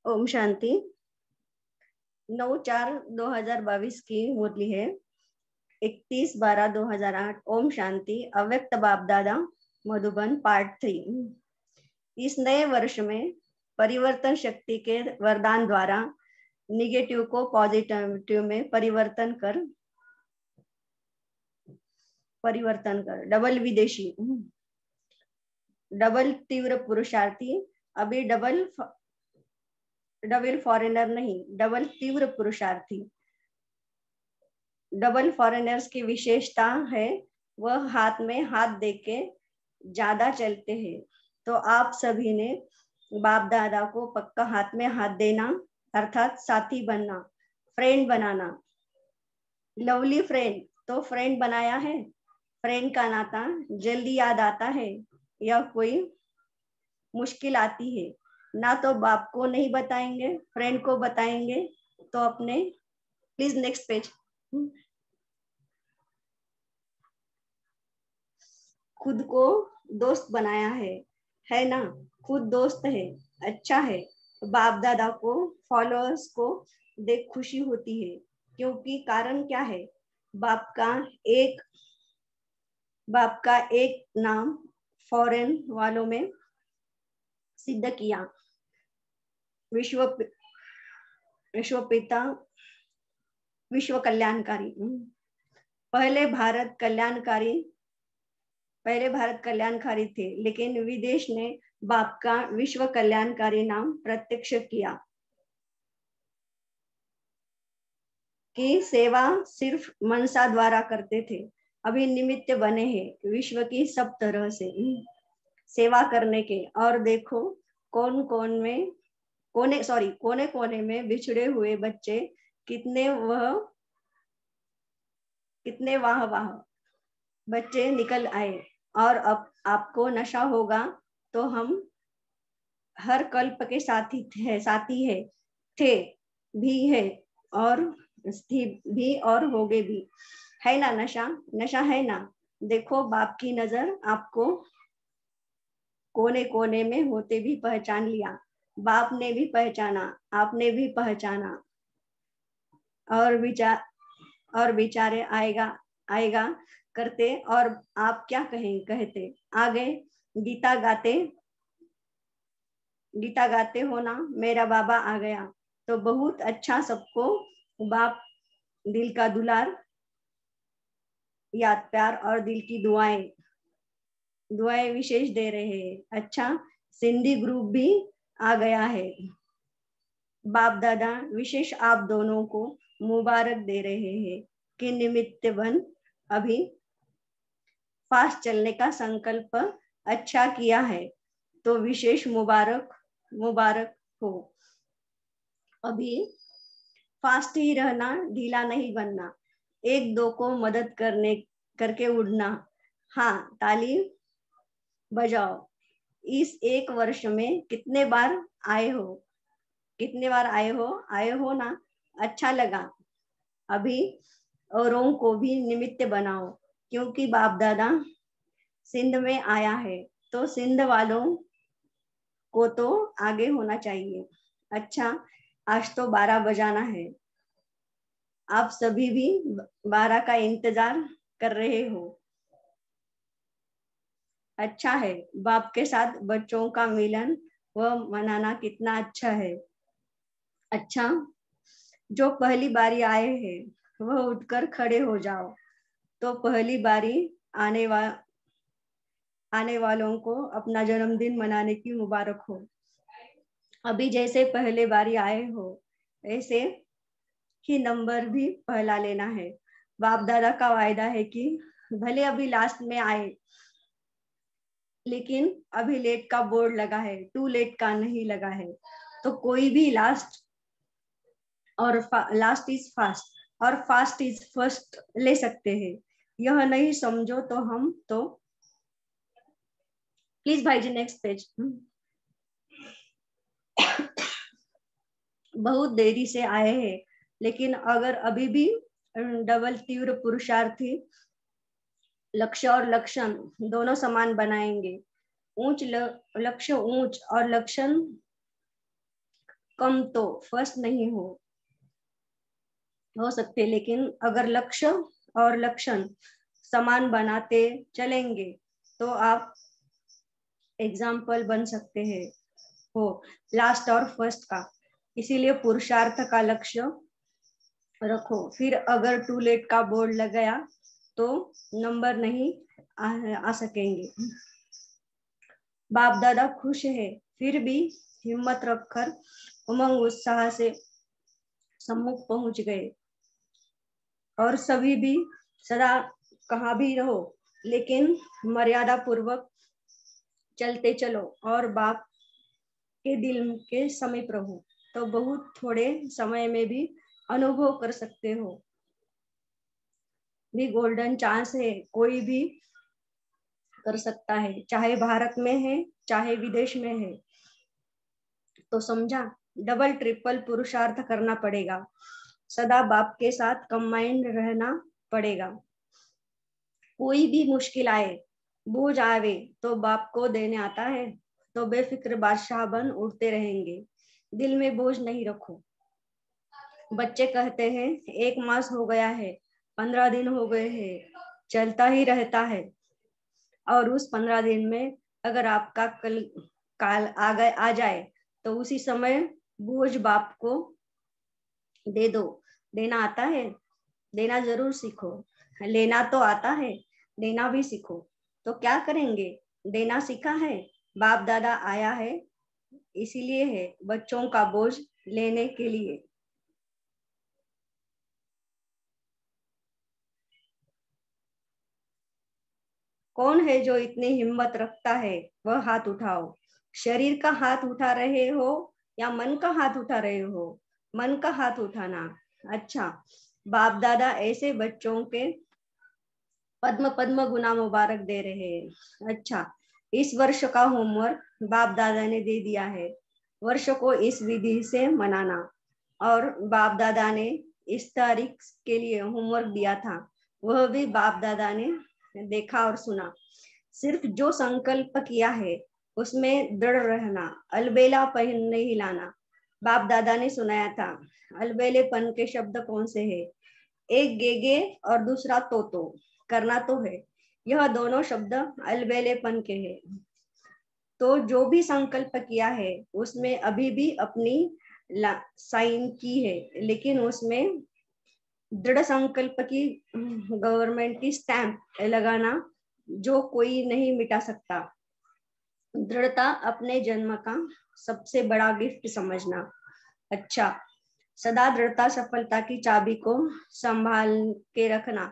ओम शांति। 9/4/2022 की मुरली है। 31/12/2008। ओम शांति। अव्यक्त बाप दादा मधुबन पार्ट 3। इस नए वर्ष में परिवर्तन शक्ति के वरदान द्वारा निगेटिव को पॉजिटिव में परिवर्तन कर डबल विदेशी, डबल तीव्र पुरुषार्थी। अभी डबल फॉरेनर नहीं, डबल तीव्र पुरुषार्थी। डबल फॉरेनर्स की विशेषता है वह हाथ में हाथ देके ज्यादा चलते हैं। तो आप सभी ने बाप दादा को पक्का हाथ में हाथ देना, अर्थात साथी बनना, फ्रेंड बनाना। लवली फ्रेंड तो फ्रेंड बनाया है। फ्रेंड का नाता जल्दी याद आता है या कोई मुश्किल आती है ना तो बाप को नहीं बताएंगे, फ्रेंड को बताएंगे। तो अपने प्लीज नेक्स्ट पेज। खुद को दोस्त बनाया है ना? खुद दोस्त है, अच्छा है। बाप दादा को फॉलोअर्स को देख खुशी होती है, क्योंकि कारण क्या है? बाप का एक नाम फॉरेन वालों में सिद्ध किया। विश्व पिता, विश्व कल्याणकारी। पहले भारत कल्याणकारी थे, लेकिन विदेश ने बाप का विश्व कल्याणकारी नाम प्रत्यक्ष किया कि सेवा सिर्फ मनसा द्वारा करते थे। अभी निमित्त बने हैं विश्व की सब तरह से सेवा करने के। और देखो कोने कोने में बिछड़े हुए बच्चे कितने वाह बच्चे निकल आए। और अब आपको नशा होगा तो हम हर कल्प के साथी है, थे भी है और भी और होगे भी। है ना? नशा है ना? देखो बाप की नजर आपको कोने कोने में होते भी पहचान लिया। बाप ने भी पहचाना, आपने भी पहचाना। और विचारे आएगा करते। और आप क्या कहते आगे? गीता गाते हो ना, मेरा बाबा आ गया। तो बहुत अच्छा, सबको बाप दिल का दुलार, याद प्यार और दिल की दुआएं विशेष दे रहे हैं। अच्छा, सिंधी ग्रुप भी आ गया है। बाप दादा विशेष आप दोनों को मुबारक दे रहे हैं कि निमित्त बन अभी फास्ट चलने का संकल्प अच्छा किया है। तो विशेष मुबारक हो। अभी फास्ट ही रहना, ढीला नहीं बनना। एक दो को मदद करके उड़ना। हाँ, ताली बजाओ। इस एक वर्ष में कितने बार आए हो ना? अच्छा लगा। अभी औरों को भी निमित्त बनाओ, क्योंकि बाप दादा सिंध में आया है तो सिंध वालों को तो आगे होना चाहिए। अच्छा, आज तो 12 बजाना है। आप सभी भी 12 का इंतजार कर रहे हो। अच्छा है, बाप के साथ बच्चों का मिलन व मनाना कितना अच्छा है। अच्छा, जो पहली बारी आए हैं वह उठकर खड़े हो जाओ। तो पहली बारी आने वालों को अपना जन्मदिन मनाने की मुबारक हो। अभी जैसे पहले बारी आए हो ऐसे ही नंबर भी पहला लेना है। बाप दादा का वायदा है कि भले अभी लास्ट में आए, लेकिन अभी लेट का बोर्ड लगा है, टू लेट का नहीं लगा है। तो कोई भी लास्ट इज फास्ट और फास्ट इज फर्स्ट ले सकते हैं। यह नहीं समझो तो हम तो प्लीज भाई जी नेक्स्ट पेज। बहुत देरी से आए हैं, लेकिन अगर अभी भी डबल तीव्र पुरुषार्थी लक्ष्य और लक्षण दोनों समान बनाएंगे। लक्ष्य ऊंच और लक्षण कम तो फर्स्ट नहीं हो सकते, लेकिन अगर लक्ष्य और लक्षण समान बनाते चलेंगे तो आप एग्जाम्पल बन सकते हैं हो लास्ट और फर्स्ट का। इसीलिए पुरुषार्थ का लक्ष्य रखो, फिर अगर टू लेट का बोर्ड लगाया तो नंबर नहीं आ सकेंगे। बाप दादा खुश है, फिर भी हिम्मत रखकर उमंग उत्साह से सम्मुख पहुंच गए। और सभी भी सदा कहाँ भी रहो, लेकिन मर्यादा पूर्वक चलते चलो और बाप के दिल के समीप रहो, तो बहुत थोड़े समय में भी अनुभव कर सकते हो। भी गोल्डन चांस है, कोई भी कर सकता है, चाहे भारत में है चाहे विदेश में है। तो समझा, डबल ट्रिपल पुरुषार्थ करना पड़ेगा, सदा बाप के साथ कंबाइंड रहना पड़ेगा। कोई भी मुश्किल आए, बोझ आवे, तो बाप को देने आता है, तो बेफिक्र बादशाह बन उड़ते रहेंगे। दिल में बोझ नहीं रखो। बच्चे कहते हैं 1 मास हो गया है, 15 दिन हो गए हैं, चलता ही रहता है। और उस 15 दिन में अगर आपका काल आ जाए तो उसी समय बोझ बाप को दे दो। देना आता है, देना जरूर सीखो। लेना तो आता है, देना भी सीखो। तो क्या करेंगे? देना सीखा है, बाप दादा आया है, इसीलिए है बच्चों का बोझ लेने के लिए। कौन है जो इतनी हिम्मत रखता है? वह हाथ उठाओ। शरीर का हाथ उठा रहे हो या मन का हाथ उठा रहे हो? मन का हाथ उठाना। अच्छा, बाप दादा ऐसे बच्चों के पद्म पद्म गुना मुबारक दे रहे हैं। अच्छा, इस वर्ष का होमवर्क बाप दादा ने दे दिया है। वर्ष को इस विधि से मनाना। और बाप दादा ने इस तारीख के लिए होमवर्क दिया था, वह भी बाप दादा ने देखा और सुना। सिर्फ जो संकल्प किया है उसमें दृढ़ रहना, अलबेला पन नहीं हिलाना। बाप दादा ने सुनाया था। अलबेलेपन के शब्द कौन से हैं? एक गेगे और दूसरा तोतो, करना तो है। यह दोनों शब्द अलबेलेपन के हैं। तो जो भी संकल्प किया है उसमें अभी भी अपनी साइन की है, लेकिन उसमें दृढ़ संकल्प की गवर्नमेंट की स्टैंप लगाना जो कोई नहीं मिटा सकता। दृढ़ता अपने जन्म का सबसे बड़ा गिफ्ट समझना। अच्छा, सदा दृढ़ता सफलता की चाबी को संभाल के रखना,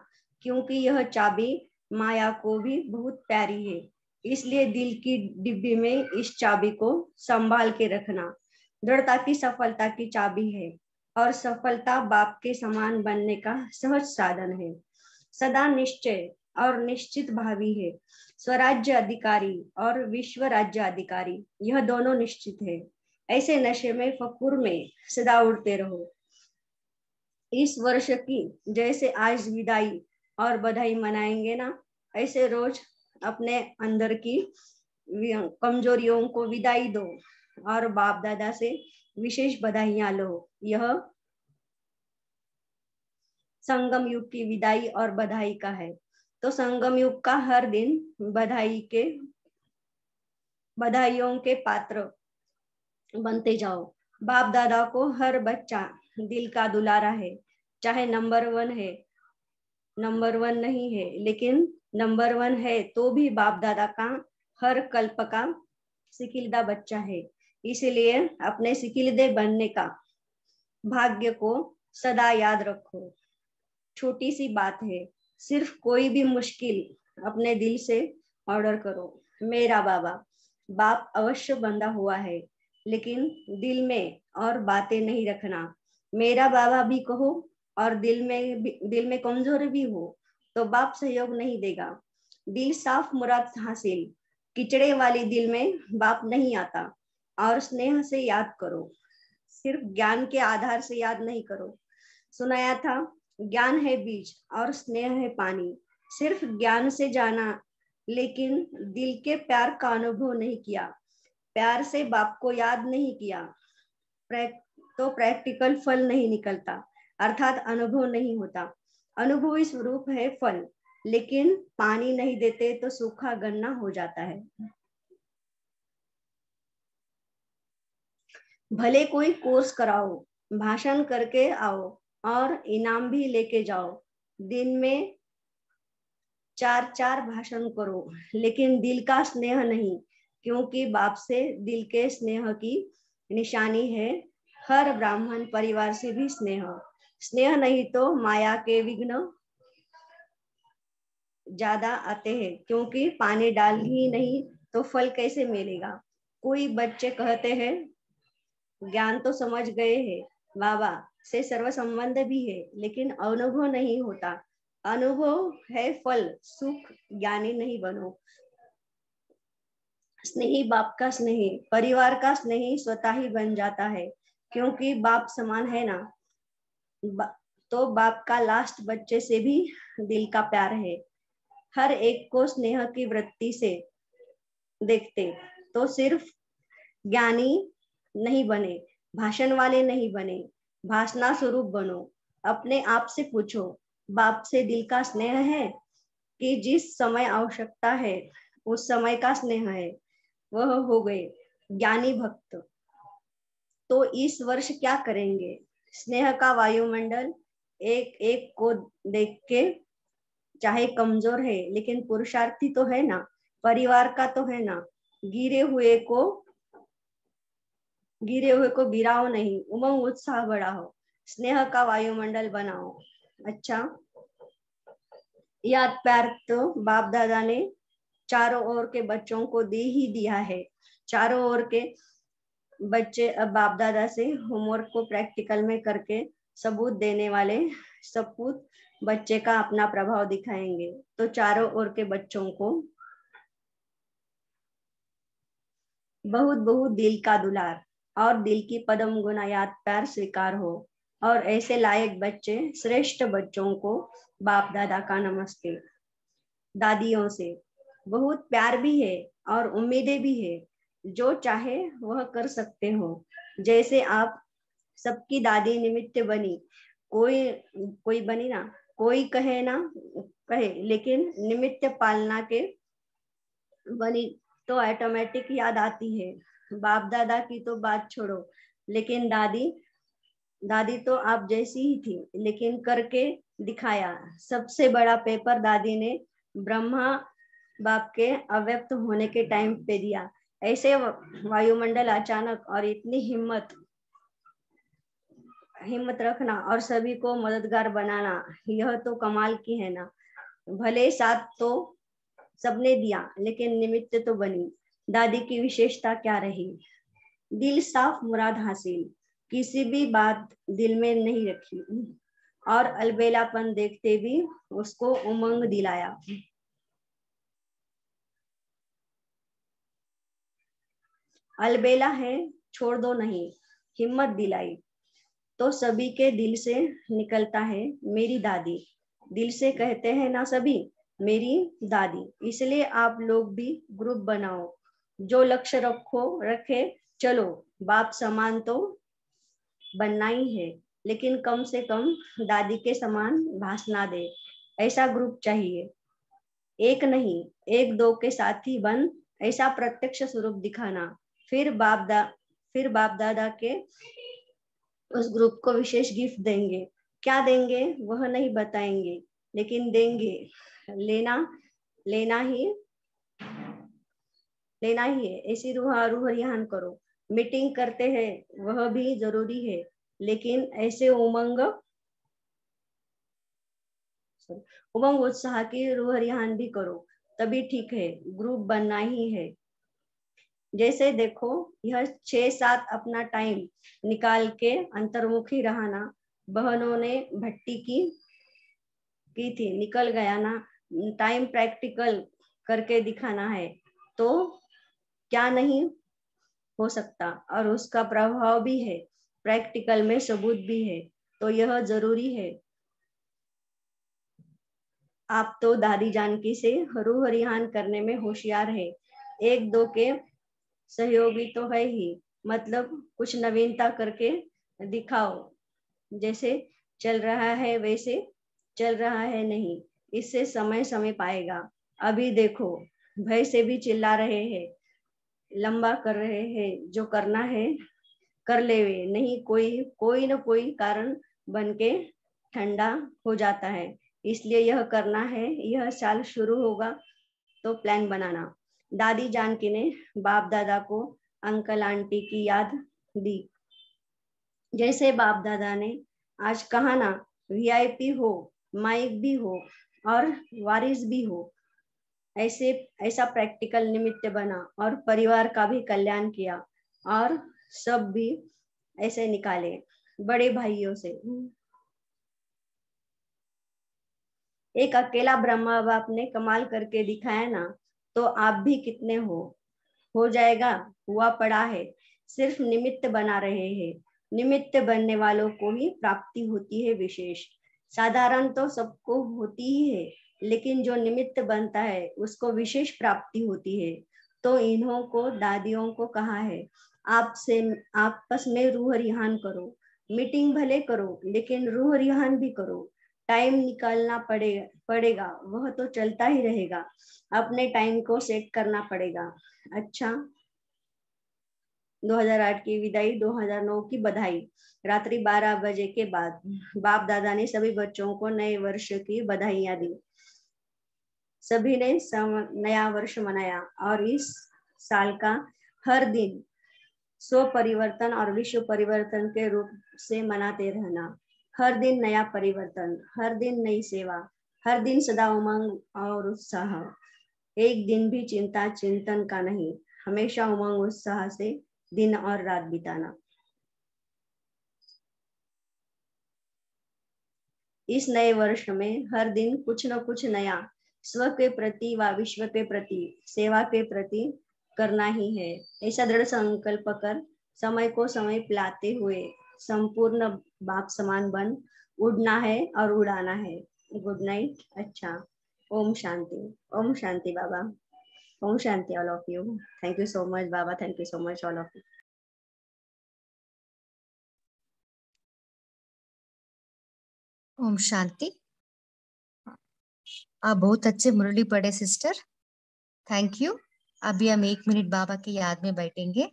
क्योंकि यह चाबी माया को भी बहुत प्यारी है। इसलिए दिल की डिब्बी में इस चाबी को संभाल के रखना। दृढ़ता की सफलता की चाबी है, और सफलता बाप के समान बनने का सहज साधन है। सदा निश्चय और निश्चित भावी है। स्वराज्य अधिकारी और विश्व राज्य अधिकारी, यह दोनों निश्चित है। ऐसे नशे में फकुर में सदा उड़ते रहो। इस वर्ष की जैसे आज विदाई और बधाई मनाएंगे ना, ऐसे रोज अपने अंदर की कमजोरियों को विदाई दो और बाप दादा से विशेष बधाइयां लो। यह संगम युग की विदाई और बधाई का है। तो संगम युग का हर दिन बधाइयों के पात्र बनते जाओ। बाप दादा को हर बच्चा दिल का दुलारा है, चाहे नंबर 1 है, नंबर 1 नहीं है, लेकिन नंबर 1 है तो भी बाप दादा का हर कल्प का सिकिलदा बच्चा है। इसलिए अपने सिकिलदे बनने का भाग्य को सदा याद रखो। छोटी सी बात है, सिर्फ कोई भी मुश्किल अपने दिल से ऑर्डर करो। मेरा बाबा, बाप अवश्य बंधा हुआ है, लेकिन दिल में और बातें नहीं रखना। मेरा बाबा भी कहो और दिल में कमजोर भी हो तो बाप सहयोग नहीं देगा। दिल साफ मुराद हासिल। किचड़े वाली दिल में बाप नहीं आता। और स्नेह से याद करो, सिर्फ ज्ञान के आधार से याद नहीं करो। सुनाया था, ज्ञान है बीज और स्नेह है पानी। सिर्फ ज्ञान से जाना, लेकिन दिल के प्यार का अनुभव नहीं किया, प्यार से बाप को याद नहीं किया, तो प्रैक्टिकल फल नहीं निकलता, अर्थात अनुभव नहीं होता। अनुभवी स्वरूप है फल, लेकिन पानी नहीं देते तो सूखा गन्ना हो जाता है। भले कोई कोर्स कराओ, भाषण करके आओ और इनाम भी लेके जाओ, दिन में 4 भाषण करो, लेकिन दिल का स्नेह नहीं, क्योंकि बाप से दिल के स्नेह की निशानी है हर ब्राह्मण परिवार से भी स्नेह। स्नेह नहीं तो माया के विघ्न ज्यादा आते हैं, क्योंकि पानी डाल ही नहीं तो फल कैसे मिलेगा। कोई बच्चे कहते हैं ज्ञान तो समझ गए हैं, बाबा से सर्व संबंध भी है, लेकिन अनुभव नहीं होता। अनुभव है फल, सुख, ज्ञानी नहीं बनो। स्नेही बाप का स्नेही, परिवार का स्नेही स्वतः ही बन जाता है, क्योंकि बाप समान है ना। तो बाप का लास्ट बच्चे से भी दिल का प्यार है। हर एक को स्नेह की वृत्ति से देखते तो सिर्फ ज्ञानी नहीं बने, भाषण वाले नहीं बने, भाषणा स्वरूप बनो। अपने आप से पूछो, बाप से दिल का स्नेह है कि जिस समय आवश्यकता है उस समय का स्नेह है। वह हो गए ज्ञानी भक्त। तो इस वर्ष क्या करेंगे? स्नेह का वायुमंडल एक एक को देख के, चाहे कमजोर है लेकिन पुरुषार्थी तो है ना, परिवार का तो है ना। गिरे हुए को गिराओ नहीं, उमंग उत्साह बढ़ाओ, स्नेह का वायुमंडल बनाओ। अच्छा, याद प्यार तो बाप दादा ने चारों ओर के बच्चों को दे ही दिया है। चारों ओर के बच्चे अब बाप दादा से होमवर्क को प्रैक्टिकल में करके सबूत देने वाले सपूत बच्चे का अपना प्रभाव दिखाएंगे। तो चारों ओर के बच्चों को बहुत बहुत दिल का दुलार और दिल की पदम गुना याद प्यार स्वीकार हो। और ऐसे लायक बच्चे, श्रेष्ठ बच्चों को बाप दादा का नमस्ते। दादियों से बहुत प्यार भी है और उम्मीदें भी है। जो चाहे वह कर सकते हो। जैसे आप सबकी दादी निमित्त बनी, कोई कोई बनी ना, कोई कहे ना कहे, लेकिन निमित्त पालना के बनी तो ऑटोमेटिक याद आती है। बाप दादा की तो बात छोड़ो, लेकिन दादी दादी तो आप जैसी ही थी, लेकिन करके दिखाया। सबसे बड़ा पेपर दादी ने ब्रह्मा बाप के अव्यक्त होने के टाइम पे दिया। ऐसे वायुमंडल अचानक और इतनी हिम्मत रखना और सभी को मददगार बनाना, यह तो कमाल की है ना। भले साथ तो सबने दिया, लेकिन निमित्त तो बनी। दादी की विशेषता क्या रही? दिल साफ, मुराद हासिल, किसी भी बात दिल में नहीं रखी और अलबेलापन देखते भी उसको उमंग दिलाया। अलबेला है, छोड़ दो नहीं, हिम्मत दिलाई। तो सभी के दिल से निकलता है मेरी दादी। दिल से कहते हैं ना सभी, मेरी दादी। इसलिए आप लोग भी ग्रुप बनाओ। जो लक्ष्य रखे, चलो बाप समान तो बनना ही है, लेकिन कम से कम दादी के समान भाषणा दे, ऐसा ग्रुप चाहिए। एक नहीं, एक दो के साथी बन ऐसा प्रत्यक्ष स्वरूप दिखाना। फिर फिर बाप दादा के उस ग्रुप को विशेष गिफ्ट देंगे। क्या देंगे वह नहीं बताएंगे, लेकिन देंगे। लेना लेना ही लेना ही है। ऐसी रूह रिहान करो। मीटिंग करते हैं वह भी जरूरी है, लेकिन ऐसे उमंग उत्साह की रूह रिहान भी करो, तभी ठीक है। ग्रुप बनना ही है। जैसे देखो, यह 6-7 अपना टाइम निकाल के अंतर्मुखी रहना। बहनों ने भट्टी की थी, निकल गया ना। टाइम प्रैक्टिकल करके दिखाना है तो क्या नहीं हो सकता, और उसका प्रभाव भी है, प्रैक्टिकल में सबूत भी है। तो यह जरूरी है। आप तो दादी जानकी से रूह रिहान करने में होशियार है। एक दो के सहयोगी तो है ही, मतलब कुछ नवीनता करके दिखाओ, जैसे चल रहा है वैसे चल रहा है नहीं, इससे समय समय पाएगा। अभी देखो भय से भी चिल्ला रहे हैं, लंबा कर रहे हैं, जो करना है कर ले वे, नहीं कोई कोई न कोई कारण बन के ठंडा हो जाता है। इसलिए यह करना है, यह साल शुरू होगा तो प्लान बनाना। दादी जानकी ने बाप दादा को अंकल आंटी की याद दी। जैसे बाप दादा ने आज कहा ना, वीआईपी हो, माइक भी हो और वारिस भी हो, ऐसे ऐसा प्रैक्टिकल निमित्त बना और परिवार का भी कल्याण किया और सब भी ऐसे निकाले बड़े भाइयों से। एक अकेला ब्रह्मा बाप ने कमाल करके दिखाया ना, तो आप भी कितने हो जाएगा, हुआ पड़ा है, सिर्फ निमित्त बना रहे हैं। निमित्त बनने वालों को ही प्राप्ति होती है विशेष। साधारण तो सबको होती ही है, लेकिन जो निमित्त बनता है उसको विशेष प्राप्ति होती है। तो इन्हों को दादियों को कहा है, आपसे आपस में रूह रिहान करो, मीटिंग भले करो लेकिन रूह रिहान भी करो। टाइम निकालना पड़ेगा, वह तो चलता ही रहेगा, अपने टाइम को सेट करना पड़ेगा। अच्छा, 2008 की विदाई, 2009 की बधाई। रात्रि 12 बजे के बाद बाप दादा ने सभी बच्चों को नए वर्ष की बधाइयां दी। सभी ने नया वर्ष मनाया और इस साल का हर दिन स्व परिवर्तन और विश्व परिवर्तन के रूप से मनाते रहना। हर दिन नया परिवर्तन, हर दिन नई सेवा, हर दिन सदा उमंग और उत्साह। एक दिन भी चिंता चिंतन का नहीं, हमेशा उमंग उत्साह से दिन और रात बिताना। इस नए वर्ष में हर दिन कुछ न कुछ नया स्व के प्रति व विश्व के प्रति, सेवा के प्रति करना ही है। ऐसा दृढ़ संकल्प कर समय को समय पिलाते हुए संपूर्ण बाप समान बन उड़ना है और उड़ाना है। Good night. अच्छा, ओम शांति। ओम शांति बाबा। ओम शांति all of you. Thank you so much बाबा, thank you so much all of you. ओम शांति। आप बहुत अच्छे मुरली पढ़े सिस्टर, थैंक यू। अभी हम 1 मिनट बाबा की याद में बैठेंगे।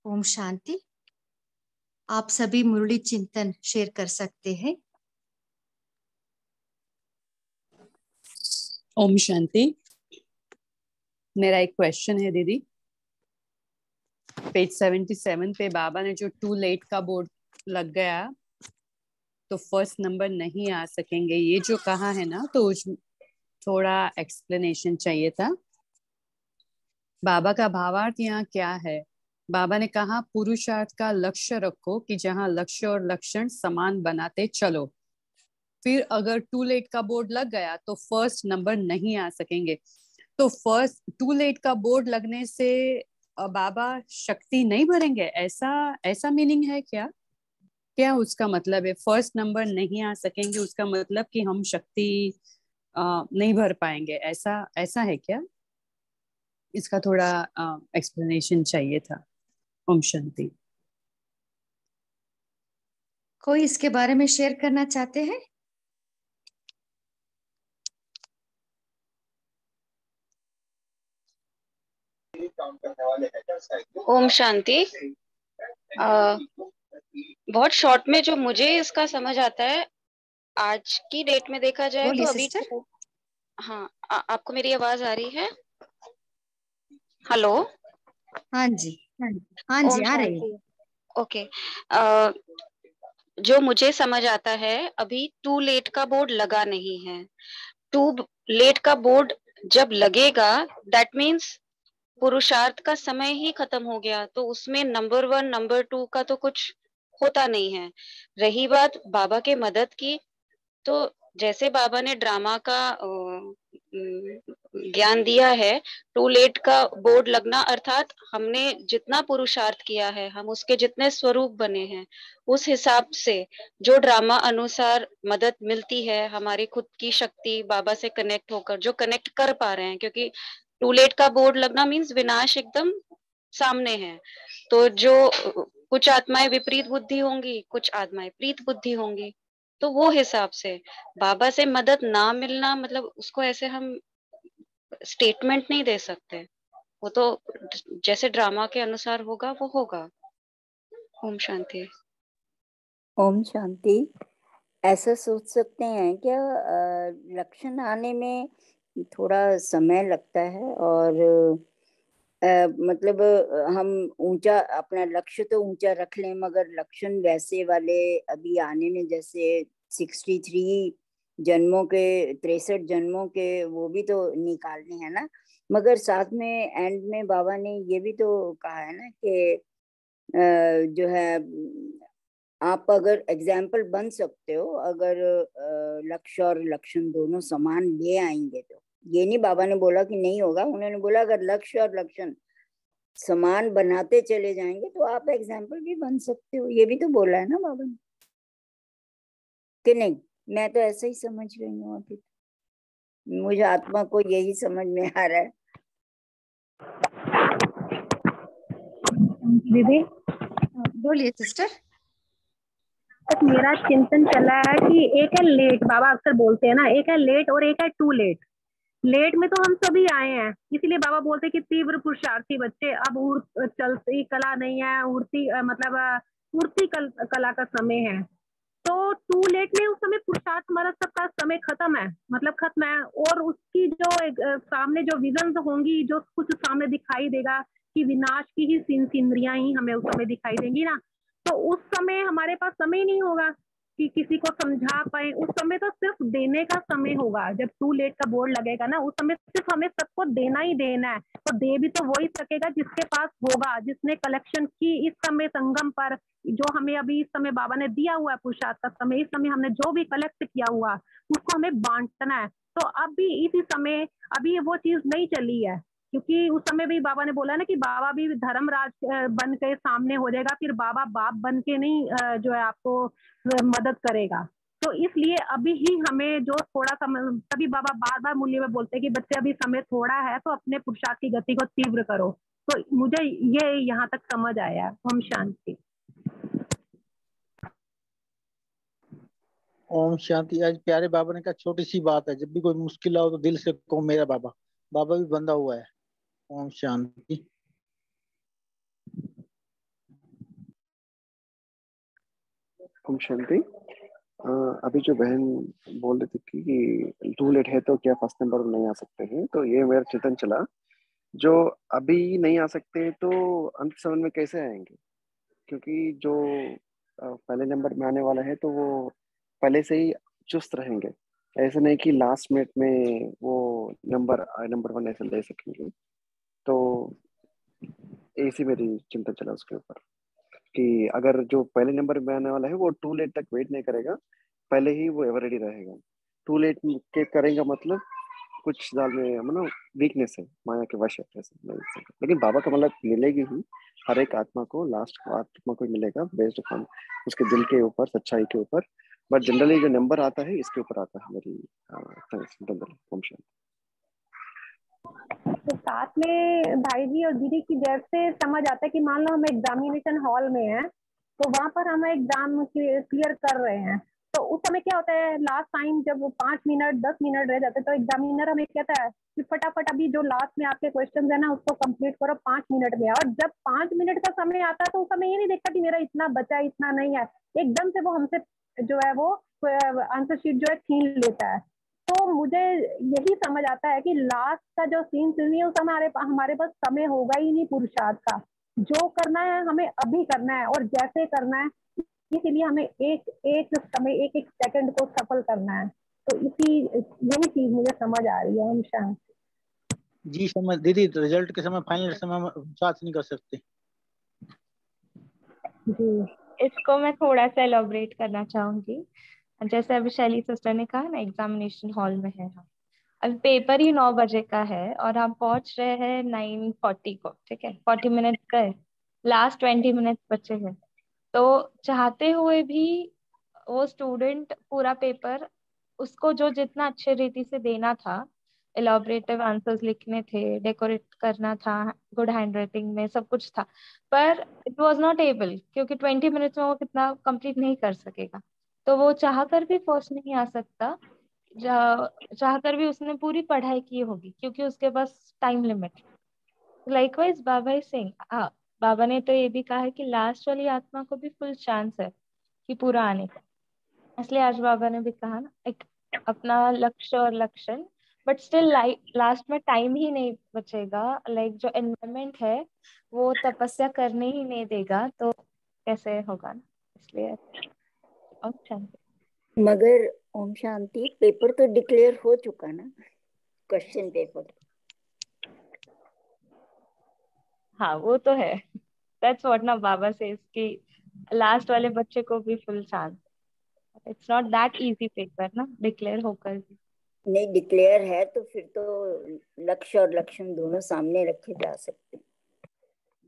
ओम शांति। आप सभी मुरली चिंतन शेयर कर सकते हैं। ओम शांति। मेरा एक क्वेश्चन है दीदी, पेज 77 पे बाबा ने जो टू लेट का बोर्ड लग गया तो फर्स्ट नंबर नहीं आ सकेंगे, ये जो कहा है ना, तो थोड़ा एक्सप्लेनेशन चाहिए था। बाबा का भावार्थ यहाँ क्या है? बाबा ने कहा पुरुषार्थ का लक्ष्य रखो कि जहाँ लक्ष्य और लक्षण समान बनाते चलो। फिर अगर टू लेट का बोर्ड लग गया तो फर्स्ट नंबर नहीं आ सकेंगे। तो फर्स्ट टू लेट का बोर्ड लगने से बाबा शक्ति नहीं भरेंगे, ऐसा मीनिंग है क्या? क्या उसका मतलब है फर्स्ट नंबर नहीं आ सकेंगे, उसका मतलब कि हम शक्ति नहीं भर पाएंगे, ऐसा है क्या? इसका थोड़ा एक्सप्लेनेशन चाहिए था। ओम शांति। कोई इसके बारे में शेयर करना चाहते हैं? ओम शांति। बहुत शॉर्ट में जो मुझे इसका समझ आता है, आज की डेट में देखा जाए तो अभी हाँ, आपको मेरी आवाज आ रही है? हेलो। हाँ जी, हाँ जी, आ रही है। ओके। जो मुझे समझ आता है, अभी टू लेट का बोर्ड लगा नहीं है। टू लेट का बोर्ड जब लगेगा दैट मीन्स पुरुषार्थ का समय ही खत्म हो गया, तो उसमें नंबर 1 नंबर 2 का तो कुछ होता नहीं है। रही बात बाबा के मदद की, तो जैसे बाबा ने ड्रामा का ज्ञान दिया है, टू लेट का बोर्ड लगना अर्थात हमने जितना पुरुषार्थ किया है, हम उसके जितने स्वरूप बने हैं, उस हिसाब से जो ड्रामा अनुसार मदद मिलती है, हमारी खुद की शक्ति बाबा से कनेक्ट होकर जो कनेक्ट कर पा रहे हैं, क्योंकि टू लेट का बोर्ड लगना मीन्स विनाश एकदम सामने है। तो जो कुछ आत्माएं विपरीत बुद्धि होंगी, कुछ आत्माएं प्रीत बुद्धि होंगी, तो वो हिसाब से बाबा से मदद ना मिलना मतलब उसको ऐसे हम स्टेटमेंट नहीं दे सकते। वो तो जैसे ड्रामा के अनुसार होगा वो होगा। ओम शांति। ओम शांति। ऐसा सोच सकते हैं क्या लक्षण आने में थोड़ा समय लगता है और मतलब हम ऊंचा अपना लक्ष्य तो ऊंचा रख लें, मगर लक्षण वैसे वाले अभी आने में, जैसे 63 जन्मों के 63 जन्मों के वो भी तो निकालने हैं ना। मगर साथ में एंड में बाबा ने ये भी तो कहा है ना कि जो है आप अगर एग्जाम्पल बन सकते हो अगर लक्ष्य और लक्षण दोनों समान ले आएंगे तो। ये नहीं बाबा ने बोला कि नहीं होगा, उन्होंने बोला अगर लक्ष्य और लक्षण समान बनाते चले जाएंगे तो आप एग्जाम्पल भी बन सकते हो। ये भी तो बोला है ना बाबा ने, कि नहीं? मैं तो ऐसा ही समझ रही हूँ अभी, मुझे आत्मा को यही समझ में आ रहा है। दीदी बोलिए सिस्टर। तक मेरा चिंतन चला है कि एक है लेट, बाबा अक्सर बोलते हैं ना, एक है लेट और एक है टू लेट। लेट में तो हम सभी आए हैं, इसीलिए बाबा बोलते हैं कि तीव्र पुरुषार्थी बच्चे, अब चलती कला नहीं है, मतलब उड़ती कला का समय है। तो टू लेट में उस समय पुरुषार्थ हमारा सबका समय खत्म है, मतलब खत्म है। और उसकी जो सामने जो विजन होंगी, जो कुछ सामने दिखाई देगा कि विनाश की ही इंद्रियां ही हमें उस समय दिखाई देंगी ना, तो उस समय हमारे पास समय नहीं होगा कि किसी को समझा पाए। उस समय तो सिर्फ देने का समय होगा। जब टू लेट का बोर्ड लगेगा ना, उस समय सिर्फ हमें सबको देना ही देना है। तो दे भी तो वही सकेगा जिसके पास होगा, जिसने कलेक्शन की इस समय संगम पर, जो हमें अभी इस समय बाबा ने दिया हुआ है पुरुषार्थ का समय, इस समय हमने जो भी कलेक्ट किया हुआ उसको हमें बांटना है। तो अब भी इसी समय अभी वो चीज नहीं चली है, क्योंकि उस समय भी बाबा ने बोला ना कि बाबा भी धर्मराज बन के सामने हो जाएगा, फिर बाबा बाप बन के नहीं जो है आपको मदद करेगा। तो इसलिए अभी ही हमें जो थोड़ा समय, तभी बाबा बार बार मूल्य में बोलते हैं कि बच्चे अभी समय थोड़ा है तो अपने पुरुषार्थ की गति को तीव्र करो। तो मुझे ये यहाँ तक समझ आया। ओम शांति। ओम शांति। आज प्यारे बाबा ने कहा छोटी सी बात है, जब भी कोई मुश्किल आओ तो दिल से कहो मेरा बाबा। बाबा भी बंधा हुआ है। ओम शांति। ओम शांति। अभी जो बहन बोल रही थी कि टू लेट है तो क्या फर्स्ट नंबर नहीं आ सकते हैं, तो ये मेरा चिंतन चला, जो अभी नहीं आ सकते तो अंत समय में कैसे आएंगे? क्योंकि जो पहले नंबर में आने वाला है तो वो पहले से ही चुस्त रहेंगे, ऐसे नहीं कि लास्ट मिनट में वो नंबर 1 ऐसे ले सकेंगे। तो ऐसी मेरी चिंतन चला उसके ऊपर कि अगर जो पहले नंबर में आने वाला है वो टू लेट तक वेट नहीं करेगा, पहले ही वो एवर रेडी रहेगा। टू लेट के करेगा मतलब कुछ साल में मतलब वीकनेस है, माया के वश है, ऐसे नहीं सकता। लेकिन बाबा का मतलब मिलेगी ही हर एक आत्मा को, लास्ट आत्मा को मिलेगा बेस्ड अपॉन उसके दिल के ऊपर, सच्चाई के ऊपर। बट जनरली जो नंबर आता है इसके ऊपर आता है मेरी फंक्शन। तो साथ में भाई जी और दीदी की जैसे समझ आता है कि मान लो हम एग्जामिनेशन हॉल में हैं, तो वहां पर हम एग्जाम क्लियर कर रहे हैं, तो उस समय क्या होता है, लास्ट टाइम जब 5 मिनट 10 मिनट रह जाते हैं तो एग्जामिनर हमें कहता है कि फटाफट अभी जो लास्ट में आपके क्वेश्चन है ना उसको कंप्लीट करो 5 मिनट में। और जब 5 मिनट का समय आता है तो उस समय ये नहीं देखता कि मेरा इतना बचा है इतना नहीं है, एकदम से वो हमसे जो है वो आंसर शीट जो है छीन लेता है। तो मुझे यही समझ आता है कि लास्ट का जो सीन है उस हमारे पास समय होगा ही नहीं पुरुषार्थ का। जो करना है हमें अभी करना है और जैसे करना है, इसीलिए हमें एक एक समय एक एक सेकंड को सफल करना है। तो यही चीज मुझे समझ आ रही है। हम शांति जी समझ दीदी, रिजल्ट के समय, फाइनल समय हम साथ नहीं कर सकते जी। इसको मैं थोड़ा सा एलोबरेट करना चाहूंगी। जैसे अभी शैली सिस्टर ने कहा ना, एग्जामिनेशन हॉल में है हम, अभी पेपर ही 9 बजे का है और हम पहुंच रहे हैं 9:40 को, ठीक है, 40 मिनट गए, लास्ट 20 मिनट बचे हैं। तो चाहते हुए भी वो स्टूडेंट पूरा पेपर, उसको जो जितना अच्छे रीति से देना था, एलॉबरेटिव आंसर्स लिखने थे, डेकोरेट करना था, गुड हैंड राइटिंग में सब कुछ था, पर इट वाज नॉट एबल, क्योंकि 20 मिनट्स में वो कितना कंप्लीट नहीं कर सकेगा। तो वो चाह कर भी फर्स्ट नहीं आ सकता, चाह कर भी उसने पूरी पढ़ाई की होगी, क्योंकि उसके पास टाइम लिमिट। लाइकवाइज बाबा ही सिंह, हाँ, बाबा ने तो ये भी कहा है कि लास्ट वाली आत्मा को भी फुल चांस है कि पूरा आने का। इसलिए आज बाबा ने भी कहा ना, एक अपना लक्ष्य और लक्षण, बट स्टिल लास्ट में टाइम ही नहीं बचेगा, लाइक जो एनवायरमेंट है वो तपस्या करने ही नहीं देगा, तो कैसे होगा ना, इसलिए। अच्छा, मगर ओम शांति, पेपर तो डिक्लेयर हो चुका ना, क्वेश्चन पेपर। हाँ वो तो है, दैट्स व्हाट ना बाबा से, इसकी लास्ट वाले बच्चे को भी full chance. It's not that easy paper ना डिक्लेयर होकर भी। नहीं, डिक्लेयर है तो फिर तो लक्ष्य और लक्षण दोनों सामने रखे जा सकते हैं।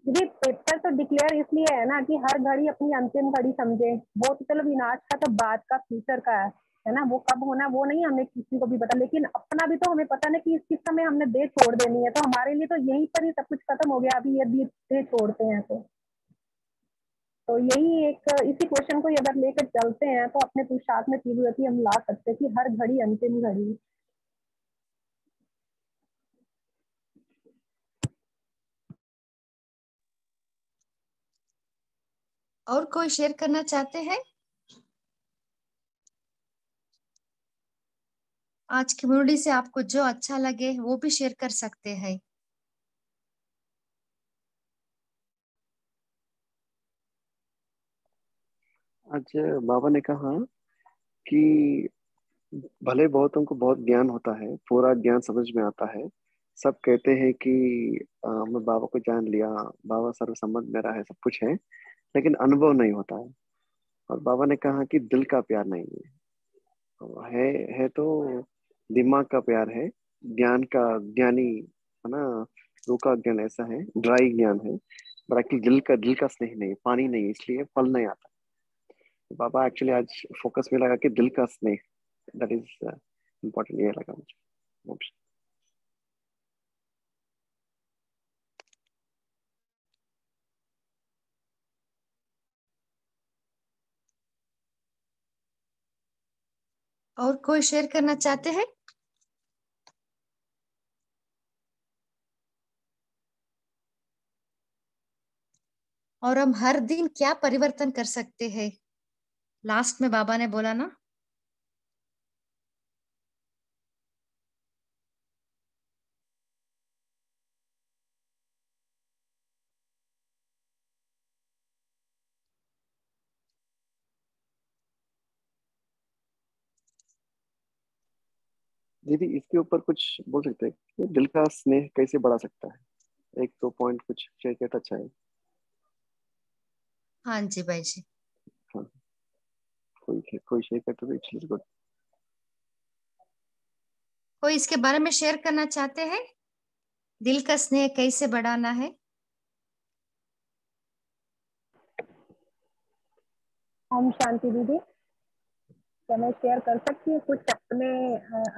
जी, पेपर तो डिक्लेयर इसलिए है ना कि हर घड़ी अपनी अंतिम घड़ी समझे। वो तो चलो विनाश का तो बाद का, फ्यूचर का है ना, वो कब होना वो नहीं हमें किसी को भी पता, लेकिन अपना भी तो हमें पता ना कि इस समय हमने देह छोड़ देनी है, तो हमारे लिए तो यहीं पर ही सब कुछ खत्म हो गया अभी यदि देह छोड़ते हैं तो यही एक, इसी क्वेश्चन को अगर लेकर चलते हैं तो अपने पुरुषार्थ में तीव्रता हम ला सकते हैं कि हर घड़ी अंतिम घड़ी। और कोई शेयर करना चाहते हैं? आज की मुरली से आपको जो अच्छा लगे वो भी शेयर कर सकते हैं। आज बाबा ने कहा कि भले बहुतों को बहुत ज्ञान होता है, पूरा ज्ञान समझ में आता है, सब कहते हैं कि मैं बाबा को जान लिया, बाबा सर्वसम्मत मेरा है, सब कुछ है, लेकिन अनुभव नहीं होता है। और बाबा ने कहा कि दिल का प्यार नहीं है तो दिमाग का प्यार है, ज्ञान का, ज्ञानी है ना, रूह का ज्ञान ऐसा है, ड्राई ज्ञान है, बाकी दिल का स्नेह नहीं, पानी नहीं, इसलिए फल नहीं आता। बाबा एक्चुअली आज फोकस में लगा कि दिल का स्नेह, दैट इज इम्पोर्टेंट, ये लगा मुझे। और कोई शेयर करना चाहते हैं? और हम हर दिन क्या परिवर्तन कर सकते हैं? लास्ट में बाबा ने बोला ना, दीदी इसके ऊपर कुछ बोल सकते हैं कि दिल का स्नेह कैसे बढ़ा सकता है? एक दो पॉइंट कुछ शेयर किया तो अच्छा है। हाँ जी भाई जी। हाँ, कोई शेयर करते तो इट्स गुड। कोई इसके बारे में शेयर करना चाहते हैं? दिल का स्नेह कैसे बढ़ाना है? ओम शांति दीदी, क्या मैं शेयर कर सकती हूँ कुछ अपने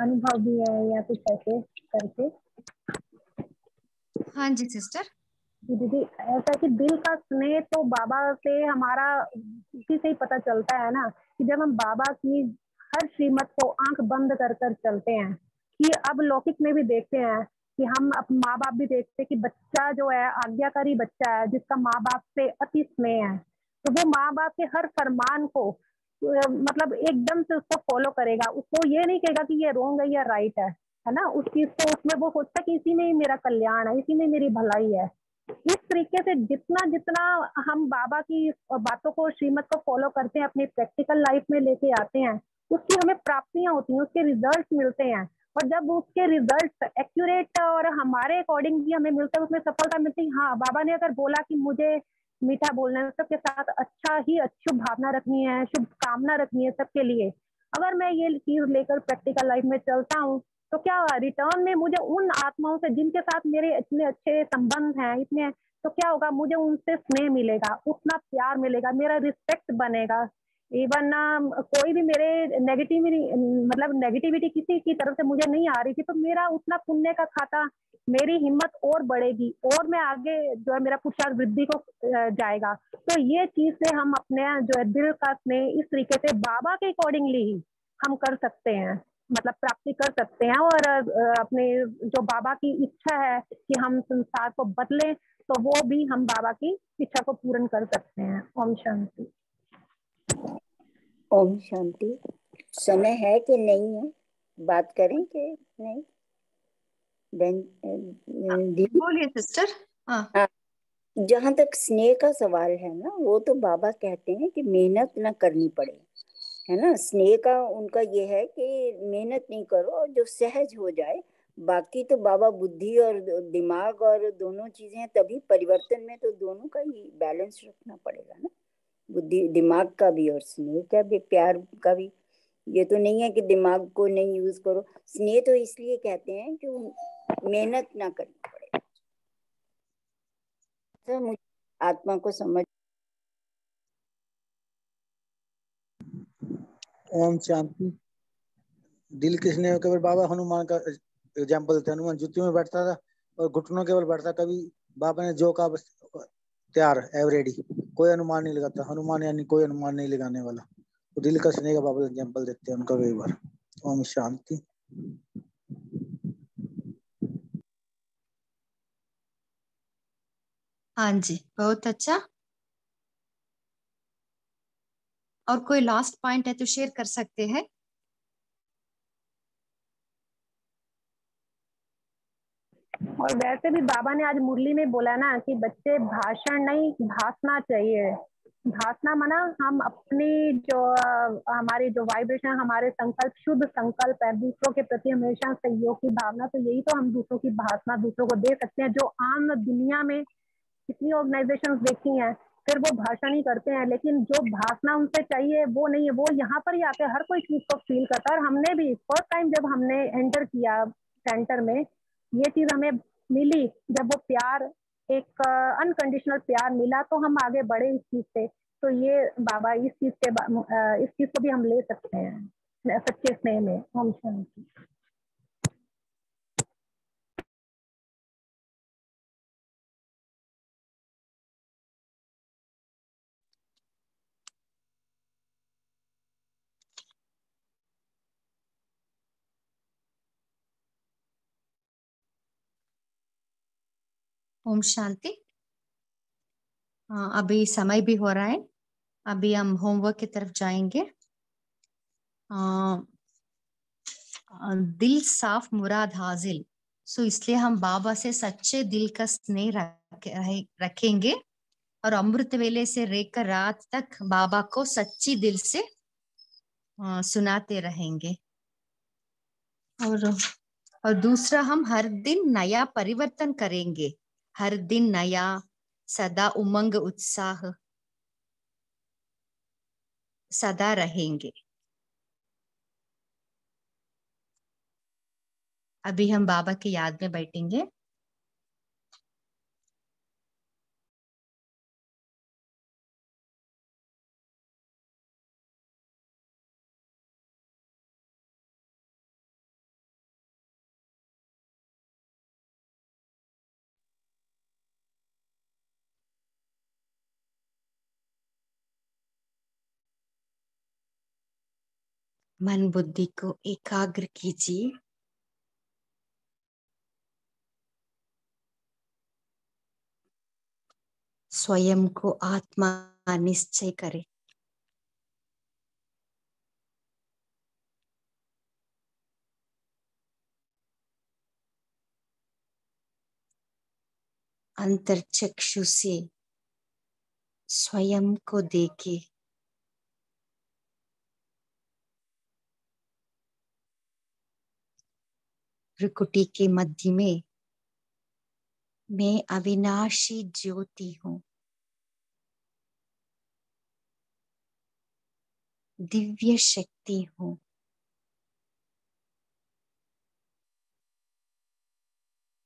अनुभव भी है या कुछ ऐसे करके? हाँ जी सिस्टर। दीदी ऐसा कि दिल का स्नेह तो बाबा से हमारा इसी से ही पता चलता है ना, कि जब हम बाबा की हर श्रीमत को आंख बंद कर कर चलते हैं, कि अब लौकिक में भी देखते हैं कि हम अब माँ बाप भी देखते हैं कि बच्चा जो है आज्ञाकारी बच्चा है जिसका माँ बाप से अति स्नेह है, तो वो माँ बाप के हर फरमान को मतलब एकदम से उसको फॉलो करेगा, उसको ये नहीं कहेगा कि ये रॉन्ग है या राइट है ना, उस चीज को उसमें वो सोचता है कि इसी में ही मेरा कल्याण है, इसी में मेरी भलाई है। इस तरीके से जितना जितना हम बाबा की बातों को, श्रीमत को फॉलो करते हैं, अपनी प्रैक्टिकल लाइफ में लेके आते हैं, उसकी हमें प्राप्तियां होती हैं, उसके रिजल्ट मिलते हैं, और जब उसके रिजल्ट एक्यूरेट और हमारे अकॉर्डिंग भी हमें मिलता है, उसमें सफलता मिलती है। हाँ, बाबा ने अगर बोला कि मुझे मीठा बोलना है, सबके साथ अच्छा ही, अच्छी भावना रखनी है, शुभ कामना रखनी है सबके लिए, अगर मैं ये चीज लेकर प्रैक्टिकल लाइफ में चलता हूँ तो क्या रिटर्न में मुझे उन आत्माओं से जिनके साथ मेरे इतने अच्छे संबंध हैं इतने, तो क्या होगा, मुझे उनसे स्नेह मिलेगा, उतना प्यार मिलेगा, मेरा रिस्पेक्ट बनेगा। इवन कोई भी मेरे नेगेटिविटी किसी की तरफ से मुझे नहीं आ रही थी, तो मेरा उतना पुण्य का खाता, मेरी हिम्मत और बढ़ेगी और मैं आगे जो है मेरा पुरुषार्थ वृद्धि को जाएगा। तो ये चीज से हम अपने जो है दिल का स्नेह इस तरीके से बाबा के अकॉर्डिंगली ही हम कर सकते हैं, मतलब प्राप्ति कर सकते हैं। और अपने जो बाबा की इच्छा है कि हम संसार को बदलें, तो वो भी हम बाबा की इच्छा को पूर्ण कर सकते हैं। ओम शांति। ओम शांति। समय है कि नहीं है, बात करें कि नहीं? बोलिए सिस्टर। हाँ, जहाँ तक स्नेह का सवाल है ना, वो तो बाबा कहते हैं कि मेहनत ना करनी पड़े, है ना। स्नेह का उनका ये है कि मेहनत नहीं करो और जो सहज हो जाए। बाकी तो बाबा बुद्धि और दिमाग और दोनों चीजें हैं, तभी परिवर्तन में तो दोनों का ही बैलेंस रखना पड़ेगा ना, बुद्धि दिमाग का भी और स्नेह का भी, प्यार का भी। ये तो नहीं है कि दिमाग को नहीं यूज करो। स्नेह तो इसलिए कहते हैं कि मेहनत ना करनी पड़े। तो मुझे आत्मा को समझ। ओम शांति। दिल के स्नेह केवल बाबा हनुमान का एग्जाम्पल देते हैं। हनुमान जुतियों में बैठता था और घुटनों केवल बैठता, कभी बाबा ने जो कहा बस तैयार एवरेडी, कोई अनुमान नहीं लगाता। हनुमान यानी कोई अनुमान नहीं लगाने वाला। तो दिल का स्नेह का बाबा एग्जाम्पल देते हैं उनका कई बार। ओम शांति। हाँ जी, बहुत अच्छा। और कोई लास्ट पॉइंट है तो शेयर कर सकते हैं। और वैसे भी बाबा ने आज मुरली में बोला ना कि बच्चे भाषण नहीं भाषना चाहिए। भाषना माना हम अपनी जो हमारी जो वाइब्रेशन, हमारे संकल्प शुद्ध संकल्प है, दूसरों के प्रति हमेशा सहयोग की भावना, तो यही तो हम दूसरों की भाषना दूसरों को दे सकते हैं। जो आम दुनिया में कितनी ऑर्गेनाइजेशंस देखी हैं, फिर वो भाषण ही करते हैं, लेकिन जो भाषना उनसे चाहिए वो नहीं है। वो यहाँ पर ही आते हैं, हर कोई चीज को फील करता है। और हमने भी फर्स्ट टाइम जब हमने एंटर किया सेंटर में, ये चीज हमें मिली, जब वो प्यार, एक अनकंडीशनल प्यार मिला, तो हम आगे बढ़े इस चीज से। तो ये बाबा इस चीज को भी हम ले सकते हैं सच्चे स्नेह में। ओम शांति। ओम शांति। अभी समय भी हो रहा है, अभी हम होमवर्क की तरफ जाएंगे। दिल साफ मुराद हासिल, सो इसलिए हम बाबा से सच्चे दिल का स्नेह रखेंगे और अमृत वेले से लेकर रात तक बाबा को सच्ची दिल से सुनाते रहेंगे। और दूसरा, हम हर दिन नया परिवर्तन करेंगे, हर दिन नया, सदा उमंग उत्साह सदा रहेंगे। अभी हम बाबा की याद में बैठेंगे। मन बुद्धि को एकाग्र कीजिए। स्वयं को आत्मा निश्चय करें। अंतर्चक्षु से स्वयं को देखे। भ्रुकुटी के मध्य में मैं अविनाशी ज्योति हूँ। दिव्य शक्ति हूँ।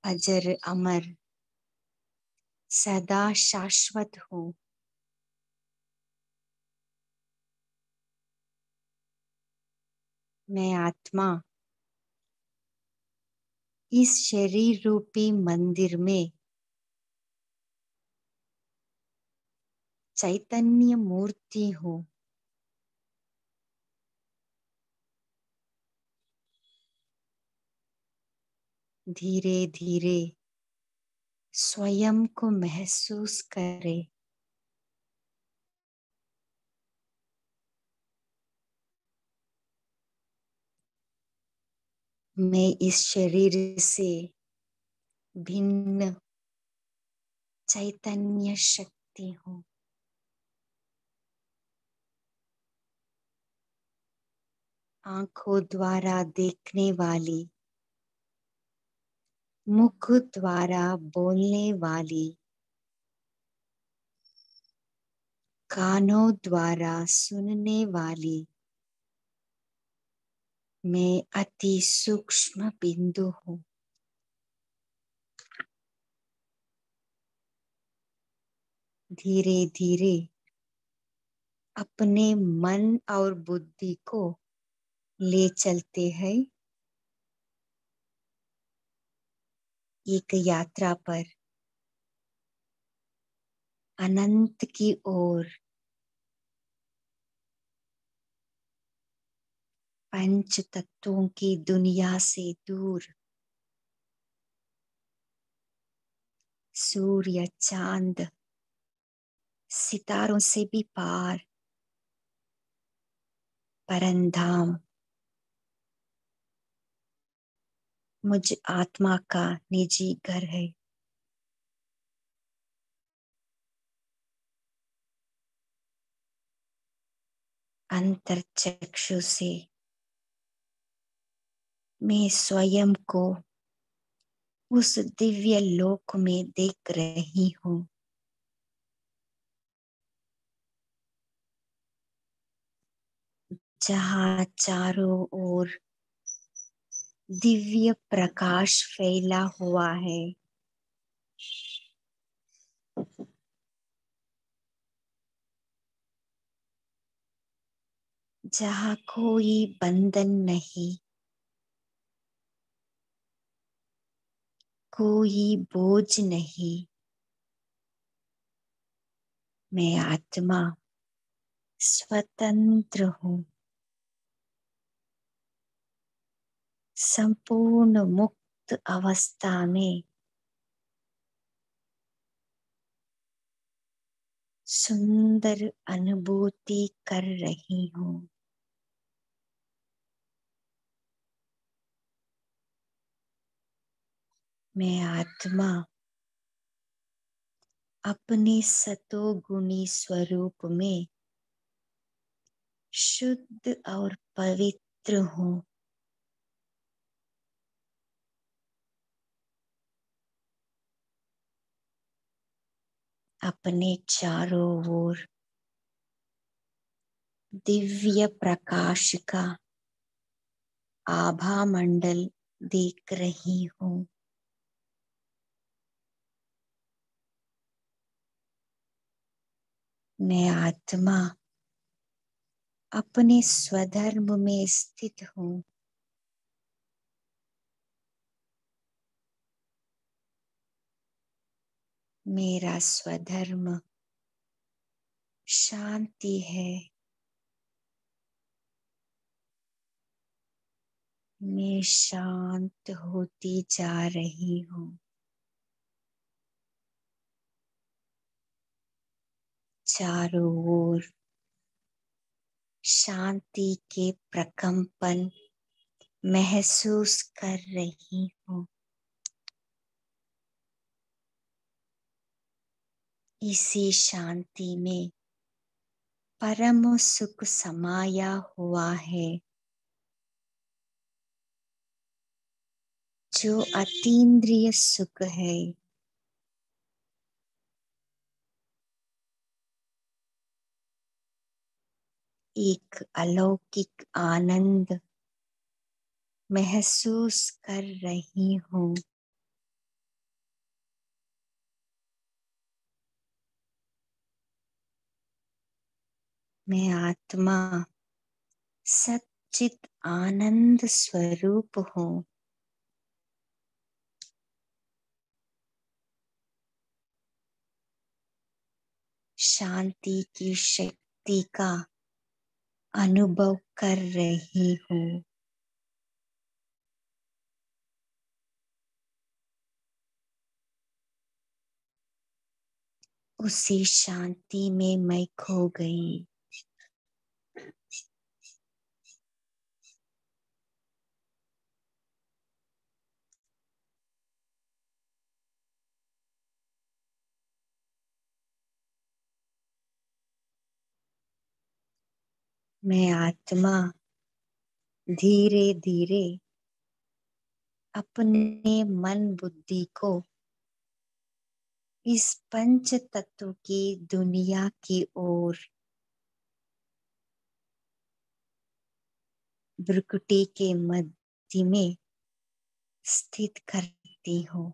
अजर अमर सदा शाश्वत हूँ। मैं आत्मा इस शरीर रूपी मंदिर में चैतन्य मूर्ति हूँ। धीरे धीरे स्वयं को महसूस करें। मैं इस शरीर से भिन्न चैतन्य शक्ति हूँ। आंखों द्वारा देखने वाली, मुख द्वारा बोलने वाली, कानों द्वारा सुनने वाली मैं अति सूक्ष्म बिंदु हूँ। धीरे धीरे अपने मन और बुद्धि को ले चलते हैं एक यात्रा पर अनंत की ओर। पंच तत्वों की दुनिया से दूर, सूर्य चांद सितारों से भी पार, परमधाम मुझ आत्मा का निजी घर है। अंतर चक्षु से मैं स्वयं को उस दिव्य लोक में देख रही हूँ। जहाँ चारों ओर दिव्य प्रकाश फैला हुआ है। जहाँ कोई बंधन नहीं, कोई बोझ नहीं। मैं आत्मा स्वतंत्र हूँ, संपूर्ण मुक्त अवस्था में सुंदर अनुभूति कर रही हूँ। मैं आत्मा अपने सतोगुणी स्वरूप में शुद्ध और पवित्र हूँ। अपने चारों ओर दिव्य प्रकाश का आभा मंडल देख रही हूँ। मैं आत्मा अपने स्वधर्म में स्थित हूँ। मेरा स्वधर्म शांति है। मैं शांत होती जा रही हूँ। चारों ओर शांति के प्रकंपन महसूस कर रही हूँ। इसी शांति में परम सुख समाया हुआ है, जो अतीन्द्रिय सुख है। एक अलौकिक आनंद महसूस कर रही हूँ। मैं आत्मा सच्चित आनंद स्वरूप हूँ। शांति की शक्ति का अनुभव कर रही हूँ। उसी शांति में मैं खो गई। मैं आत्मा धीरे धीरे अपने मन बुद्धि को इस पंच तत्व की दुनिया की ओर भ्रुकुटी के मध्य में स्थित करती हूँ।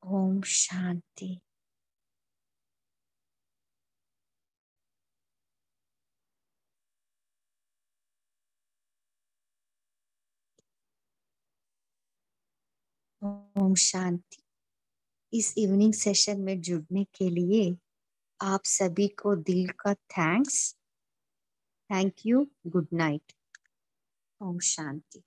ओम शांति। ओम शांति। इस इवनिंग सेशन में जुड़ने के लिए आप सभी को दिल का thank you. Good night. Om Shanti.